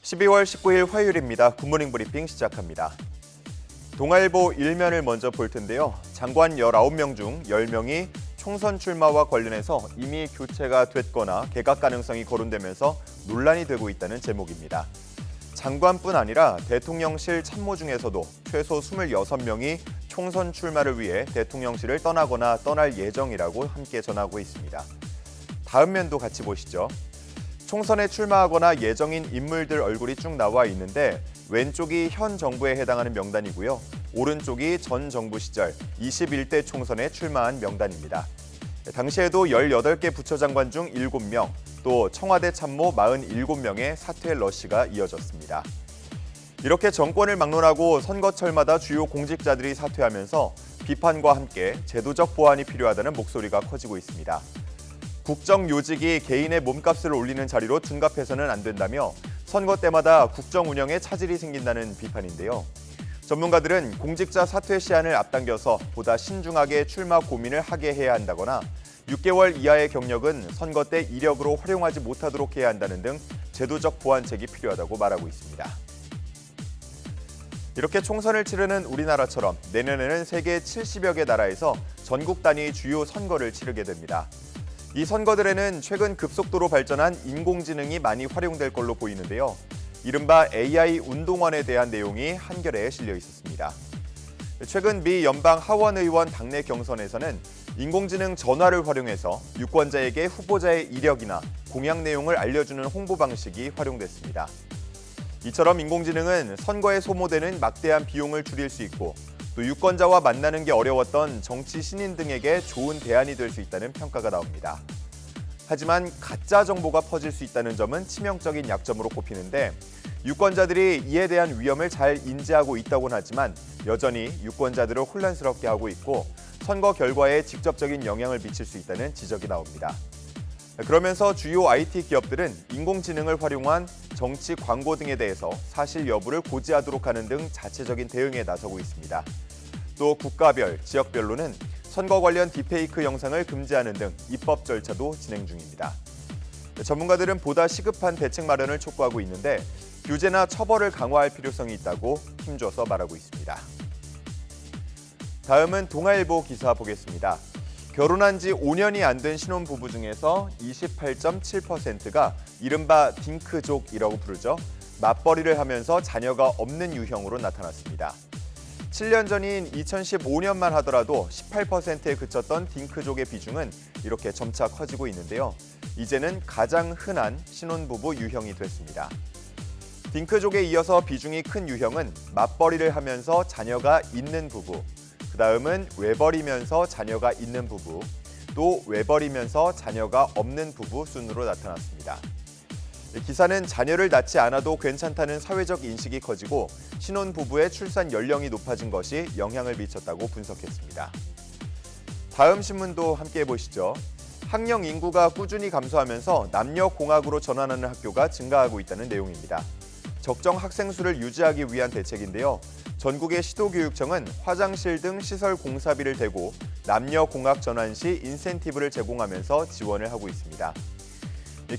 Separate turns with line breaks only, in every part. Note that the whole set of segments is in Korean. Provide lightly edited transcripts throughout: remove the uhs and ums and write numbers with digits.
12월 19일 화요일입니다. 굿모닝 브리핑 시작합니다. 동아일보 1면을 먼저 볼 텐데요. 장관 19명 중 10명이 총선 출마와 관련해서 이미 교체가 됐거나 개각 가능성이 거론되면서 논란이 되고 있다는 제목입니다. 장관뿐 아니라 대통령실 참모 중에서도 최소 26명이 총선 출마를 위해 대통령실을 떠나거나 떠날 예정이라고 함께 전하고 있습니다. 다음 면도 같이 보시죠. 총선에 출마하거나 예정인 인물들 얼굴이 쭉 나와 있는데 왼쪽이 현 정부에 해당하는 명단이고요. 오른쪽이 전 정부 시절 21대 총선에 출마한 명단입니다. 당시에도 18개 부처장관 중 7명, 또 청와대 참모 47명의 사퇴 러시가 이어졌습니다. 이렇게 정권을 막론하고 선거철마다 주요 공직자들이 사퇴하면서 비판과 함께 제도적 보완이 필요하다는 목소리가 커지고 있습니다. 국정 요직이 개인의 몸값을 올리는 자리로 둔갑해서는 안 된다며 선거 때마다 국정 운영에 차질이 생긴다는 비판인데요. 전문가들은 공직자 사퇴 시한을 앞당겨서 보다 신중하게 출마 고민을 하게 해야 한다거나 6개월 이하의 경력은 선거 때 이력으로 활용하지 못하도록 해야 한다는 등 제도적 보완책이 필요하다고 말하고 있습니다. 이렇게 총선을 치르는 우리나라처럼 내년에는 세계 70여 개 나라에서 전국 단위 주요 선거를 치르게 됩니다. 이 선거들에는 최근 급속도로 발전한 인공지능이 많이 활용될 걸로 보이는데요. 이른바 AI 운동원에 대한 내용이 한겨레에 실려 있었습니다. 최근 미 연방 하원 의원 당내 경선에서는 인공지능 전화를 활용해서 유권자에게 후보자의 이력이나 공약 내용을 알려주는 홍보 방식이 활용됐습니다. 이처럼 인공지능은 선거에 소모되는 막대한 비용을 줄일 수 있고 또 유권자와 만나는 게 어려웠던 정치 신인 등에게 좋은 대안이 될 수 있다는 평가가 나옵니다. 하지만 가짜 정보가 퍼질 수 있다는 점은 치명적인 약점으로 꼽히는데 유권자들이 이에 대한 위험을 잘 인지하고 있다고는 하지만 여전히 유권자들을 혼란스럽게 하고 있고 선거 결과에 직접적인 영향을 미칠 수 있다는 지적이 나옵니다. 그러면서 주요 IT 기업들은 인공지능을 활용한 정치 광고 등에 대해서 사실 여부를 고지하도록 하는 등 자체적인 대응에 나서고 있습니다. 또 국가별, 지역별로는 선거 관련 딥페이크 영상을 금지하는 등 입법 절차도 진행 중입니다. 전문가들은 보다 시급한 대책 마련을 촉구하고 있는데 규제나 처벌을 강화할 필요성이 있다고 힘줘서 말하고 있습니다. 다음은 동아일보 기사 보겠습니다. 결혼한 지 5년이 안 된 신혼부부 중에서 28.7%가 이른바 딩크족이라고 부르죠. 맞벌이를 하면서 자녀가 없는 유형으로 나타났습니다. 7년 전인 2015년만 하더라도 18%에 그쳤던 딩크족의 비중은 이렇게 점차 커지고 있는데요. 이제는 가장 흔한 신혼부부 유형이 됐습니다. 딩크족에 이어서 비중이 큰 유형은 맞벌이를 하면서 자녀가 있는 부부, 그다음은 외벌이면서 자녀가 있는 부부, 또 외벌이면서 자녀가 없는 부부 순으로 나타났습니다. 기사는 자녀를 낳지 않아도 괜찮다는 사회적 인식이 커지고 신혼부부의 출산 연령이 높아진 것이 영향을 미쳤다고 분석했습니다. 다음 신문도 함께 보시죠. 학령 인구가 꾸준히 감소하면서 남녀공학으로 전환하는 학교가 증가하고 있다는 내용입니다. 적정 학생 수를 유지하기 위한 대책인데요. 전국의 시도교육청은 화장실 등 시설 공사비를 대고 남녀공학 전환 시 인센티브를 제공하면서 지원을 하고 있습니다.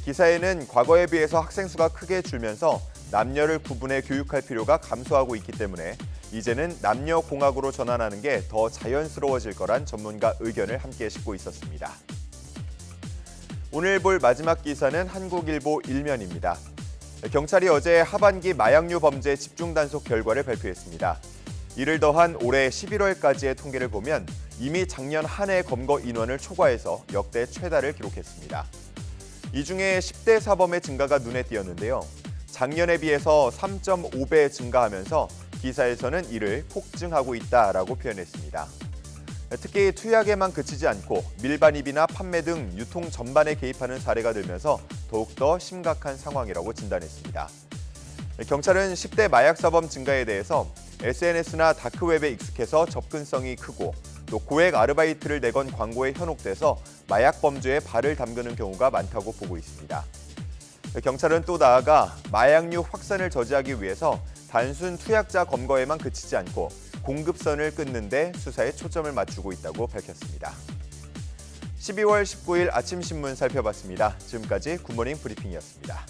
기사에는 과거에 비해서 학생 수가 크게 줄면서 남녀를 구분해 교육할 필요가 감소하고 있기 때문에 이제는 남녀공학으로 전환하는 게 더 자연스러워질 거란 전문가 의견을 함께 싣고 있었습니다. 오늘 볼 마지막 기사는 한국일보 1면입니다. 경찰이 어제 하반기 마약류 범죄 집중 단속 결과를 발표했습니다. 이를 더한 올해 11월까지의 통계를 보면 이미 작년 한 해 검거 인원을 초과해서 역대 최다를 기록했습니다. 이 중에 10대 사범의 증가가 눈에 띄었는데요. 작년에 비해서 3.5배 증가하면서 기사에서는 이를 폭증하고 있다라고 표현했습니다. 특히 투약에만 그치지 않고 밀반입이나 판매 등 유통 전반에 개입하는 사례가 늘면서 더욱더 심각한 상황이라고 진단했습니다. 경찰은 10대 마약 사범 증가에 대해서 SNS나 다크웹에 익숙해서 접근성이 크고 또 고액 아르바이트를 내건 광고에 현혹돼서 마약 범죄에 발을 담그는 경우가 많다고 보고 있습니다. 경찰은 또 나아가 마약류 확산을 저지하기 위해서 단순 투약자 검거에만 그치지 않고 공급선을 끊는 데 수사에 초점을 맞추고 있다고 밝혔습니다. 12월 19일 아침 신문 살펴봤습니다. 지금까지 굿모닝 브리핑이었습니다.